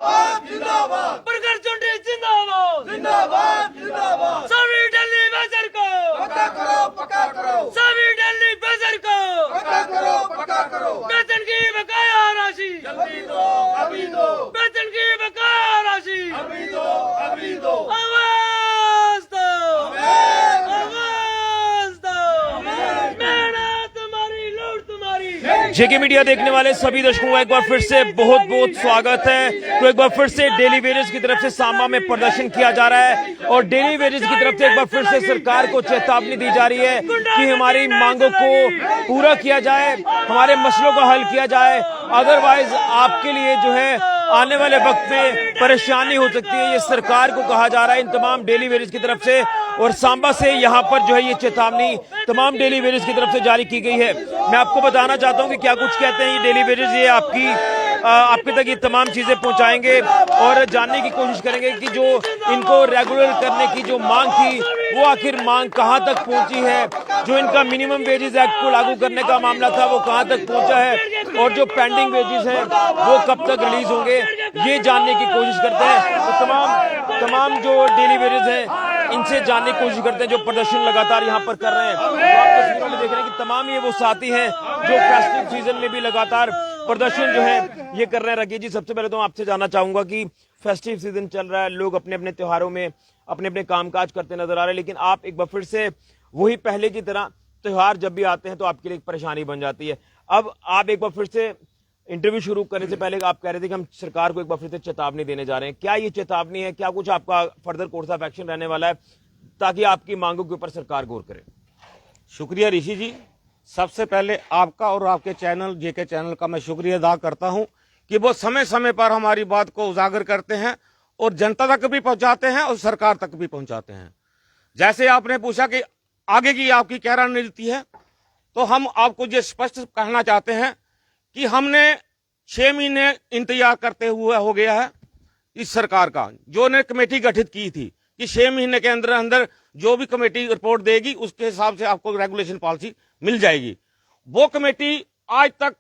आप जिंदाबाद, बरगद चुंडी जिंदाबाद, जिंदाबाद जिंदाबाद। सभी दिल्ली बजर को पक्का करो, पक्का करो, सभी दिल्ली बजर को पक्का करो, पक्का करो। वेतन की बकाया राशि, जल्दी दो, अभी दो, वेतन की बकाया राशि, अभी दो, अभी दो। आवाज दो, आमेन। आवाज दो, मेहनत तुम्हारी, लूट तुम्हारी। जेके मीडिया देखने वाले सभी दर्शकों का एक बार फिर से बहुत बहुत स्वागत है। तो एक बार फिर से डेली वेजेस की तरफ से सांबा में प्रदर्शन किया जा रहा है और डेली वेजेस की तरफ से एक बार फिर से सरकार को चेतावनी दी जा रही है कि हमारी मांगों को पूरा किया जाए, हमारे मसलों का हल किया जाए, अदरवाइज आपके लिए जो है आने वाले वक्त में परेशानी हो सकती है। ये सरकार को कहा जा रहा है इन तमाम डेली वेजेस की तरफ से और सांबा से यहाँ पर जो है ये चेतावनी तमाम डेली वेजेस की तरफ से जारी की गई है। मैं आपको बताना चाहता हूँ कि क्या कुछ कहते हैं ये डेली वेजेस, ये आपके तक ये तमाम चीजें पहुंचाएंगे और जानने की कोशिश करेंगे कि जो इनको रेगुलर करने की जो मांग थी वो आखिर मांग कहां तक पहुंची है, जो इनका मिनिमम वेजेस एक्ट को लागू करने का मामला था वो कहां तक पहुंचा है और जो पेंडिंग वेजेस हैं वो कब तक रिलीज होंगे, ये जानने की कोशिश करते हैं। तो तमाम जो डेली वेजेस हैं इनसे जानने की कोशिश करते हैं जो प्रदर्शन लगातार यहाँ पर कर रहे हैं। तो आप तस्वीरों में देख रहे हैं कि तमाम ये वो साथी हैं जो फेस्टिव सीजन में भी लगातार प्रदर्शन जो है ये कर रहे हैं। रकीब जी, सबसे पहले तो आपसे जानना चाहूंगा कि फेस्टिव सीजन चल रहा है, लोग अपने अपने त्योहारों में अपने अपने कामकाज करते नजर आ रहे हैं, लेकिन आप एक बार फिर से वही पहले की तरह त्योहार जब भी आते हैं तो आपके लिए एक परेशानी बन जाती है। अब आप एक बार फिर से इंटरव्यू शुरू करने से पहले आप कह रहे थे कि हम सरकार को एक बार फिर से चेतावनी देने जा रहे हैं। क्या ये चेतावनी है, क्या कुछ आपका फर्दर कोर्स ऑफ एक्शन रहने वाला है ताकि आपकी मांगों के ऊपर सरकार गौर करे? शुक्रिया ऋषि जी, सबसे पहले आपका और आपके चैनल जेके चैनल का मैं शुक्रिया अदा करता हूं कि वो समय समय पर हमारी बात को उजागर करते हैं और जनता तक भी पहुंचाते हैं और सरकार तक भी पहुंचाते हैं। जैसे आपने पूछा कि आगे की आपकी क्या रणनीति है, तो हम आपको ये स्पष्ट कहना चाहते हैं कि हमने 6 महीने इंतजार करते हुए हो गया है इस सरकार का, जो ने कमेटी गठित की थी कि 6 महीने के अंदर अंदर जो भी कमेटी रिपोर्ट देगी उसके हिसाब से आपको रेगुलेशन पॉलिसी मिल जाएगी। वो कमेटी आज तक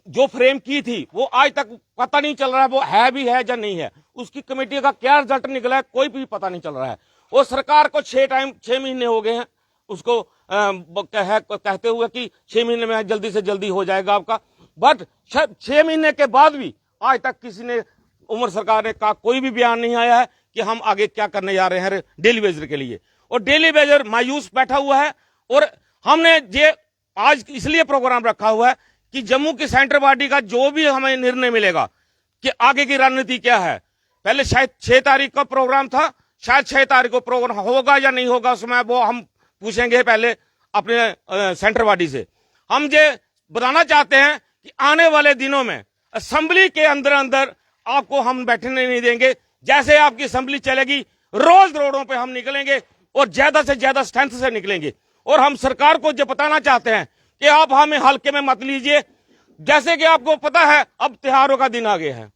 जो फ्रेम की थी वो आज तक पता नहीं चल रहा है वो है भी है या नहीं है, उसकी कमेटी का क्या रिजल्ट निकला है कोई भी पता नहीं चल रहा है। वो सरकार को 6 महीने हो गए हैं उसको कहते हुए कि 6 महीने में जल्दी से जल्दी हो जाएगा आपका, बट 6 महीने के बाद भी आज तक किसी ने उमर सरकार ने का कोई भी बयान नहीं आया है कि हम आगे क्या करने जा रहे हैं डेली वेजर के लिए। और डेली वेजर मायूस बैठा हुआ है और हमने ये आज इसलिए प्रोग्राम रखा हुआ है कि जम्मू की सेंटर बॉडी का जो भी हमें निर्णय मिलेगा कि आगे की रणनीति क्या है, पहले शायद 6 तारीख का प्रोग्राम था, शायद 6 तारीख को प्रोग्राम होगा या नहीं होगा उसमें वो हम पूछेंगे पहले अपने सेंटर बॉडी से। हम ये बताना चाहते हैं कि आने वाले दिनों में असेंबली के अंदर अंदर आपको हम बैठने नहीं देंगे। जैसे आपकी असेंबली चलेगी रोज रोडों पे हम निकलेंगे और ज्यादा से ज्यादा स्ट्रेंथ से निकलेंगे और हम सरकार को जो बताना चाहते हैं कि आप हमें हल्के में मत लीजिए। जैसे कि आपको पता है अब त्योहारों का दिन आ गया है,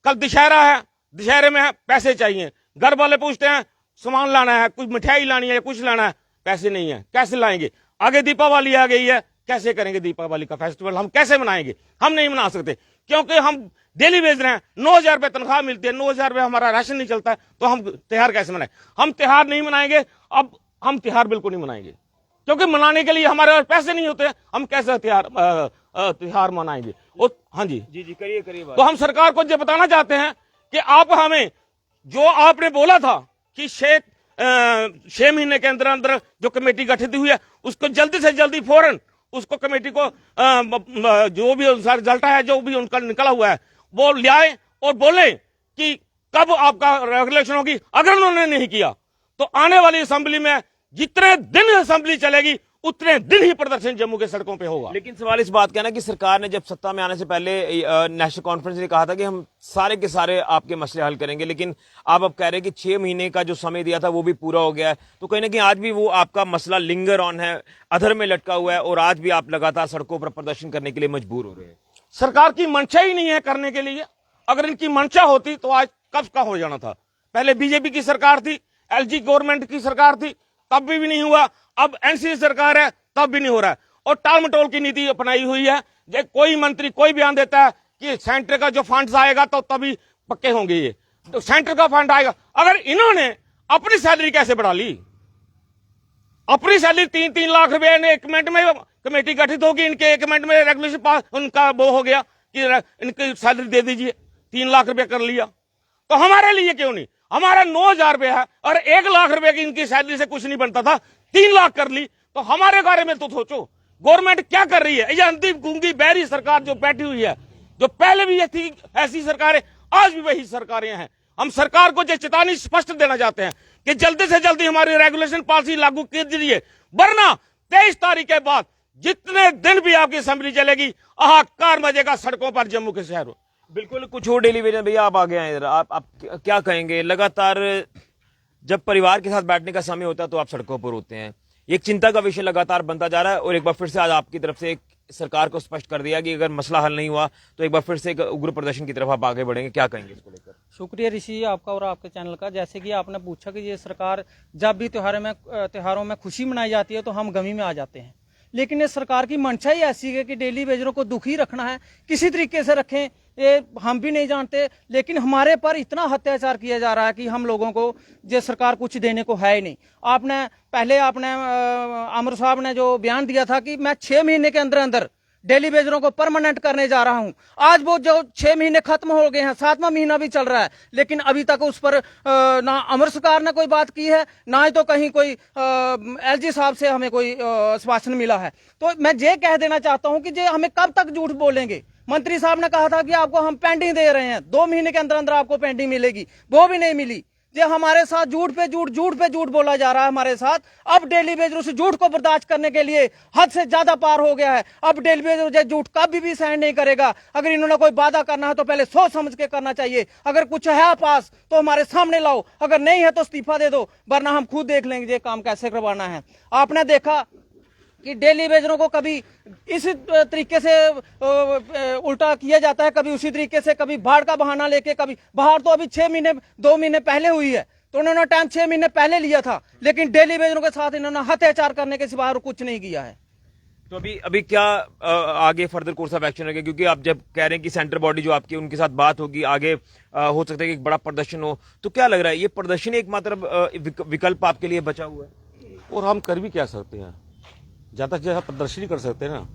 कल दशहरा है, दशहरे में पैसे चाहिए, घर वाले पूछते हैं सामान लाना है, कुछ मिठाई लानी है, कुछ लाना है, पैसे नहीं है, कैसे लाएंगे? आगे दीपावली आ गई है, कैसे करेंगे दीपावली का फेस्टिवल, हम कैसे मनाएंगे? हम नहीं मना सकते क्योंकि हम डेली वेज रहे हैं, 9,000 रुपये तनख्वाह मिलती है, 9,000 रुपये हमारा राशन नहीं चलता है, तो हम त्योहार कैसे मनाएं? हम त्योहार नहीं मनाएंगे। अब हम त्योहार बिल्कुल नहीं मनाएंगे क्योंकि मनाने के लिए हमारे पास पैसे नहीं होते, हम कैसे त्योहार मनाएंगे? और हाँ जी करिए तो हम सरकार को ये बताना चाहते हैं कि आप हमें जो आपने बोला था कि 6 महीने के अंदर अंदर जो कमेटी गठित हुई है उसको जल्दी से जल्दी फौरन उसको कमेटी को जो भी रिजल्ट है जो भी उनका निकला हुआ है वो ले आए और बोले कि कब आपका रेगुलेशन होगी। अगर उन्होंने नहीं किया तो आने वाली असेंबली में जितने दिन असेंबली चलेगी उतने दिन ही प्रदर्शन जम्मू के सड़कों पे होगा। लेकिन सवाल इस बात का ना कि सरकार ने जब सत्ता में आने से पहले नेशनल कॉन्फ्रेंस ने कहा था कि हम सारे के सारे आपके मसले हल करेंगे, लेकिन आप अब कह रहे हैं कि 6 महीने का जो समय दिया था वो भी पूरा हो गया है, तो कहीं ना कहीं आज भी वो आपका मसला लिंगर ऑन है, अधर में लटका हुआ है और आज भी आप लगातार सड़कों पर प्रदर्शन करने के लिए मजबूर हो रहे हैं। सरकार की मंशा ही नहीं है करने के लिए। अगर इनकी मंशा होती तो आज कब का हो जाना था। पहले बीजेपी की सरकार थी, एलजी गवर्नमेंट की सरकार थी, तब भी नहीं हुआ। अब एनसीए सरकार है तब भी नहीं हो रहा है और टाल मटोल की नीति अपनाई हुई है। कोई मंत्री कोई बयान देता है कि सेंटर का जो फंड्स आएगा तो तभी पक्के होंगे ये, तो सेंटर का फंड आएगा। अगर इन्होंने अपनी सैलरी कैसे बढ़ा ली, अपनी सैलरी 3-3 लाख रुपए ने एक मिनट में कमेटी गठित होगी, इनके एक मिनट में रेगुलेशन पास, उनका वो हो गया कि इनकी सैलरी दे दीजिए, 3 लाख रुपए कर लिया। तो हमारे लिए क्यों नहीं? हमारा 9,000 रुपए है और 1 लाख रुपए की इनकी सैलरी से कुछ नहीं बनता था, 3 लाख कर ली। तो हमारे बारे में तो सोचो, गवर्नमेंट क्या कर रही है? ये अंतिम गूंगी बहरी सरकार जो बैठी हुई है, जो पहले भी ये थी, ऐसी सरकारें आज भी वही सरकारें हैं। हम सरकार को जो चेतावनी स्पष्ट देना चाहते हैं कि जल्दी से जल्दी हमारी रेगुलेशन पॉलिसी लागू कर दीजिए, वरना 23 तारीख के बाद जितने दिन भी आपकी असेंबली चलेगी, हाहाकार मचेगा सड़कों पर जम्मू के शहरों। बिल्कुल, कुछ और डेली वेजेस भैया आप आ गए हैं इधर, आप क्या कहेंगे? लगातार जब परिवार के साथ बैठने का समय होता है तो आप सड़कों पर होते हैं, एक चिंता का विषय लगातार बनता जा रहा है और एक बार फिर से आज आपकी तरफ से सरकार को स्पष्ट कर दिया कि अगर मसला हल नहीं हुआ तो एक बार फिर से एक उग्र प्रदर्शन की तरफ आप आगे बढ़ेंगे, क्या कहेंगे इसको लेकर? शुक्रिया ऋषि आपका और आपके चैनल का। जैसे कि आपने पूछा कि ये सरकार जब भी त्योहारों में खुशी मनाई जाती है तो हम गमी में आ जाते हैं, लेकिन ये सरकार की मंशा ही ऐसी है कि डेली वेजरों को दुखी रखना है, किसी तरीके से रखें ये हम भी नहीं जानते, लेकिन हमारे पर इतना अत्याचार किया जा रहा है कि हम लोगों को ये सरकार कुछ देने को है ही नहीं। पहले आपने अमर साहब ने जो बयान दिया था कि मैं 6 महीने के अंदर अंदर डेली वेजरों को परमानेंट करने जा रहा हूं, आज वो जो 6 महीने खत्म हो गए हैं, 7वां महीना भी चल रहा है, लेकिन अभी तक उस पर ना अमर सरकार ने कोई बात की है, ना ही तो कहीं कोई एलजी साहब से हमें कोई आश्वासन मिला है। तो मैं ये कह देना चाहता हूं कि ये हमें कब तक झूठ बोलेंगे? मंत्री साहब ने कहा था कि आपको हम पेंडिंग दे रहे हैं, 2 महीने के अंदर अंदर आपको पेंडिंग मिलेगी, वो भी नहीं मिली। ये हमारे साथ झूठ पे झूठ बोला जा रहा है हमारे साथ। अब डेली वेजर उस झूठ को बर्दाश्त करने के लिए हद से ज्यादा पार हो गया है। अब डेली वेजर झूठ कभी भी सहन नहीं करेगा। अगर इन्होंने कोई वादा करना है तो पहले सोच समझ के करना चाहिए। अगर कुछ है पास तो हमारे सामने लाओ, अगर नहीं है तो इस्तीफा दे दो, वरना हम खुद देख लेंगे ये काम कैसे करवाना है। आपने देखा कि डेली वेजरों को कभी इस तरीके से उल्टा किया जाता है, कभी उसी तरीके से, कभी बाढ़ का बहाना लेके, कभी बाढ़ तो अभी 2 महीने पहले हुई है, तो उन्होंने टाइम 6 महीने पहले लिया था, लेकिन डेली वेजरों के साथ इन्होंने अत्याचार करने के सिवा और कुछ नहीं किया है। तो अभी क्या आगे फर्दर कोर्स ऑफ एक्शन रहेगा? क्योंकि आप जब कह रहे हैं कि सेंटर बॉडी जो आपकी उनके साथ बात होगी, आगे हो सकता है कि एक बड़ा प्रदर्शन हो, तो क्या लग रहा है ये प्रदर्शन एकमात्र विकल्प आपके लिए बचा हुआ है? और हम कर भी क्या सकते हैं? ज्यादा से ज्यादा प्रदर्शन ही कर सकते हैं ना,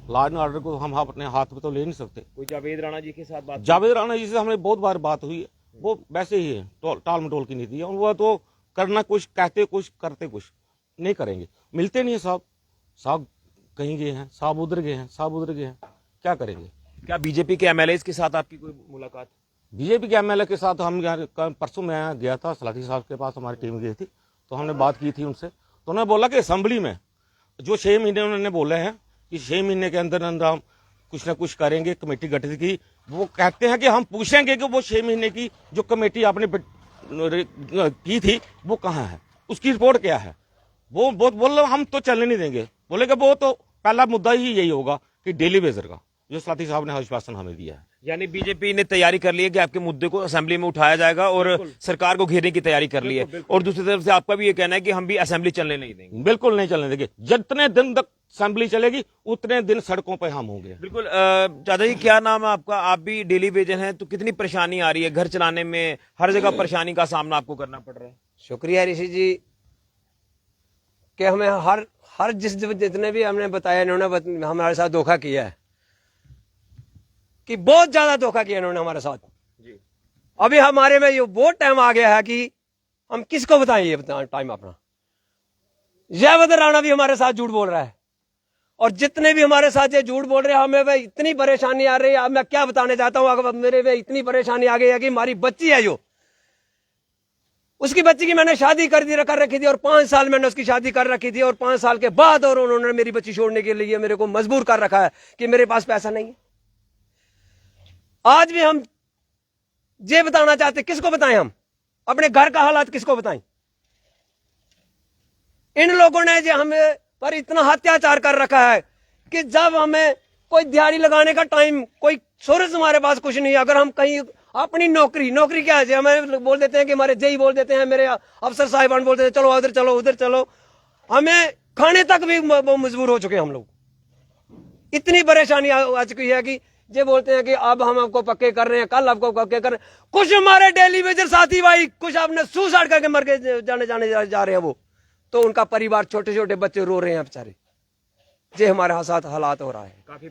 लॉ एंड ऑर्डर को हम अपने हाथ में तो ले नहीं सकते। कोई जावेद राणा जी के साथ बात? जावेद राणा जी से हमने बहुत बार बात हुई है, वो वैसे ही है, टाल मटोल की नीति है, वो तो करना कुछ, कहते कुछ, करते कुछ नहीं करेंगे। मिलते नहीं है साहब कहीं गए हैं, साहब उधर गए हैं, क्या करेंगे? क्या बीजेपी के एमएलए के साथ आपकी कोई मुलाकात? बीजेपी के एमएलए के साथ हम परसों मैं गया था, सलाठी साहब के पास हमारी टीम गई थी, तो हमने बात की थी उनसे। तो उन्होंने बोला कि असेंबली में जो 6 महीने उन्होंने बोले हैं कि 6 महीने के अंदर अंदर हम कुछ ना कुछ करेंगे, कमेटी गठित की। वो कहते हैं कि हम पूछेंगे कि वो 6 महीने की जो कमेटी आपने की थी वो कहाँ है, उसकी रिपोर्ट क्या है। वो बोल रहे हम तो चलने नहीं देंगे। बोले कि वो तो पहला मुद्दा ही यही होगा कि डेली वेजर का, जो साथी साहब ने आश्वासन हमें दिया है। यानी बीजेपी ने तैयारी कर ली है कि आपके मुद्दे को असेंबली में उठाया जाएगा और सरकार को घेरने की तैयारी कर ली है। और दूसरी तरफ से आपका भी ये कहना है कि हम भी असेंबली चलने नहीं देंगे। बिल्कुल नहीं चलने देंगे। जितने दिन तक असेंबली चलेगी उतने दिन सड़कों पर हम होंगे। बिल्कुल। चाचा जी, क्या नाम है आपका? आप भी डेली वेजर हैं, तो कितनी परेशानी आ रही है घर चलाने में? हर जगह परेशानी का सामना आपको करना पड़ रहा है। शुक्रिया ऋषि जी कि हमें हर जितने भी हमने बताया, इन्होंने हमारे साथ धोखा किया है, कि बहुत ज्यादा धोखा किया इन्होंने हमारे साथ जी। अभी हमारे में ये बहुत टाइम आ गया है कि हम किसको बताएं ये टाइम अपना। जावेद राणा भी हमारे साथ झूठ बोल रहा है, और जितने भी हमारे साथ ये झूठ बोल रहे हैं, हमें भाई इतनी परेशानी आ रही है। अब मैं क्या बताने चाहता हूँ, अगर मेरे में इतनी परेशानी आ गई है कि हमारी बच्ची है, जो उसकी बच्ची की मैंने शादी कर रखी थी, और 5 साल मैंने उसकी शादी कर रखी थी, और 5 साल के बाद और उन्होंने मेरी बच्ची छोड़ने के लिए मेरे को मजबूर कर रखा है कि मेरे पास पैसा नहीं है। आज भी हम ये बताना चाहते, किसको बताएं? हम अपने घर का हालात किसको बताएं? इन लोगों ने जो हमें पर इतना अत्याचार कर रखा है कि जब हमें कोई दिहाड़ी लगाने का टाइम, कोई सोर्स हमारे पास कुछ नहीं है। अगर हम कहीं अपनी नौकरी क्या है, हमें बोल देते हैं कि हमारे जेई बोल देते हैं, मेरे अफसर साहिबान बोलते हैं चलो उधर चलो, हमें खाने तक भी मजबूर हो चुके हैं हम लोग। इतनी परेशानी आ चुकी है कि ये बोलते हैं कि अब हम आपको पक्के कर रहे हैं, कल आपको पक्के कर रहे हैं। कुछ हमारे डेली वेजर साथी भाई कुछ आपने सुसाइड करके मर के जाने जा रहे हैं, वो तो उनका परिवार छोटे छोटे बच्चे रो रहे हैं बेचारे। ये हमारे साथ हालात हो रहा है, काफी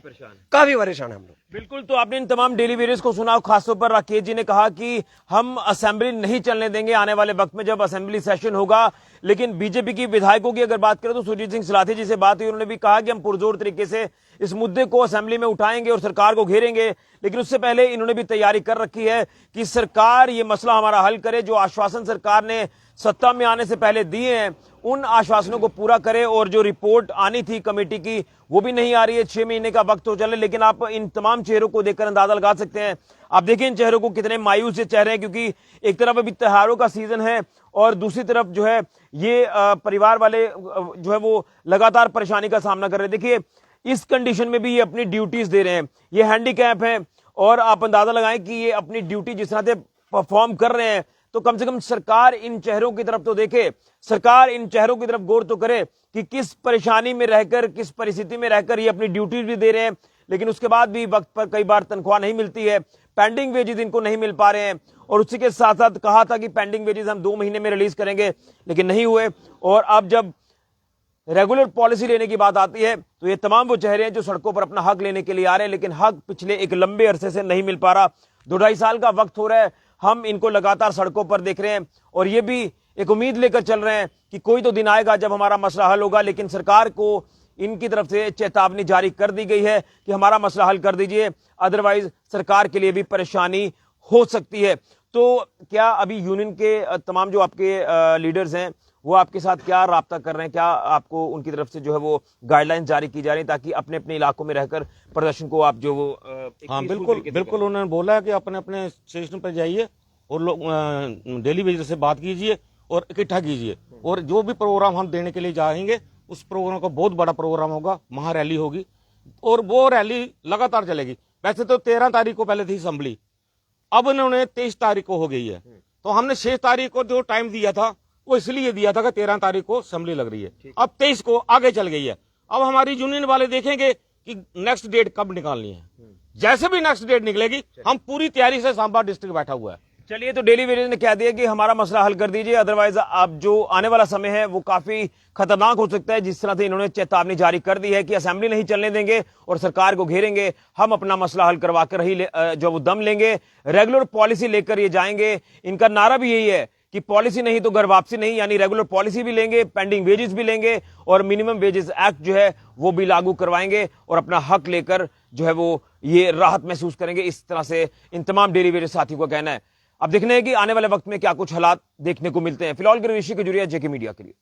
परेशान है हम लोग। बिल्कुल, तो आपने इन तमाम डेली वेरियर्स को सुना। खासतौर पर राकेश जी ने कहा कि हम असेंबली नहीं चलने देंगे आने वाले वक्त में जब असेंबली सेशन होगा। लेकिन बीजेपी की विधायकों की अगर बात करें तो सुरजीत सिंह सलाथी जी से बात हुई, उन्होंने भी कहा कि हम पुरजोर तरीके से इस मुद्दे को असेंबली में उठाएंगे और सरकार को घेरेंगे। लेकिन उससे पहले इन्होंने भी तैयारी कर रखी है कि सरकार ये मसला हमारा हल करे। जो आश्वासन सरकार ने सत्ता में आने से पहले दिए हैं उन आश्वासनों को पूरा करे। और जो रिपोर्ट आनी थी कमेटी की वो भी नहीं आ रही है, 6 महीने का वक्त हो चले। लेकिन आप इन तमाम चेहरों को देखकर अंदाजा लगा सकते हैं। आप देखिए इन चेहरों को कितने मायूस ये चेहरे हैं, क्योंकि एक तरफ अभी त्योहारों का सीजन है और दूसरी तरफ जो है ये परिवार वाले जो है वो लगातार परेशानी का सामना कर रहे हैं। देखिए इस कंडीशन में भी ये अपनी ड्यूटीज दे रहे हैं, ये हैंडीकैप है और आप अंदाजा लगाएं कि ये अपनी ड्यूटी जिस तरह से परफॉर्म कर रहे हैं। तो कम से कम सरकार इन चेहरों की तरफ तो देखे, सरकार इन चेहरों की तरफ गौर तो करे कि किस परेशानी में रहकर, किस परिस्थिति में रहकर ये अपनी ड्यूटी भी दे रहे हैं। लेकिन उसके बाद भी वक्त पर कई बार तनख्वाह नहीं मिलती है, पेंडिंग वेजेस इनको नहीं मिल पा रहे हैं। और उसी के साथ साथ कहा था कि पेंडिंग वेजेस हम 2 महीने में रिलीज करेंगे, लेकिन नहीं हुए। और अब जब रेगुलर पॉलिसी लेने की बात आती है तो ये तमाम वो चेहरे हैं जो सड़कों पर अपना हक लेने के लिए आ रहे हैं, लेकिन हक पिछले एक लंबे अरसे से नहीं मिल पा रहा। 2-2.5 साल का वक्त हो रहा है, हम इनको लगातार सड़कों पर देख रहे हैं और ये भी एक उम्मीद लेकर चल रहे हैं कि कोई तो दिन आएगा जब हमारा मसला हल होगा। लेकिन सरकार को इनकी तरफ से चेतावनी जारी कर दी गई है कि हमारा मसला हल कर दीजिए, अदरवाइज सरकार के लिए भी परेशानी हो सकती है। तो क्या अभी यूनियन के तमाम जो आपके लीडर्स हैं वो आपके साथ क्या राब्ता कर रहे हैं? क्या आपको उनकी तरफ से जो है वो गाइडलाइंस जारी की जा रही है ताकि अपने अपने इलाकों में रहकर प्रदर्शन को आप जो वो हाँ बिल्कुल उन्होंने बोला है कि अपने अपने स्टेशन पर जाइए और लोग डेली वेजर से बात कीजिए और इकट्ठा कीजिए। और जो भी प्रोग्राम हम देने के लिए जाएंगे उस प्रोग्राम का बहुत बड़ा प्रोग्राम होगा, महारैली होगी और वो रैली लगातार चलेगी। वैसे तो 13 तारीख को पहले थी असेंबली, अब इन्होंने 23 तारीख को हो गई है। तो हमने 6 तारीख को जो टाइम दिया था वो इसलिए दिया था कि 13 तारीख को असेंबली लग रही है, अब 23 को आगे चल गई है। अब हमारी यूनियन वाले देखेंगे कि नेक्स्ट डेट कब निकालनी है। जैसे भी नेक्स्ट डेट निकलेगी हम पूरी तैयारी से सांबा डिस्ट्रिक्ट बैठा हुआ है। चलिए, तो डेली वेरियस ने कह दिया कि हमारा मसला हल कर दीजिए, अदरवाइज अब जो आने वाला समय है वो काफी खतरनाक हो सकता है। जिस तरह से इन्होंने चेतावनी जारी कर दी है कि असेंबली नहीं चलने देंगे और सरकार को घेरेंगे, हम अपना मसला हल करवा कर ही जो वो दम लेंगे, रेगुलर पॉलिसी लेकर ये जाएंगे। इनका नारा भी यही है कि पॉलिसी नहीं तो घर वापसी नहीं, यानी रेगुलर पॉलिसी भी लेंगे, पेंडिंग वेजेस भी लेंगे और मिनिमम वेजेस एक्ट जो है वो भी लागू करवाएंगे और अपना हक लेकर जो है वो ये राहत महसूस करेंगे। इस तरह से इन तमाम डेली वेजेस साथियों का कहना है। अब देखने है कि आने वाले वक्त में क्या कुछ हालात देखने को मिलते हैं। फिलहाल के ऋषि के जुरिया जेके मीडिया के लिए।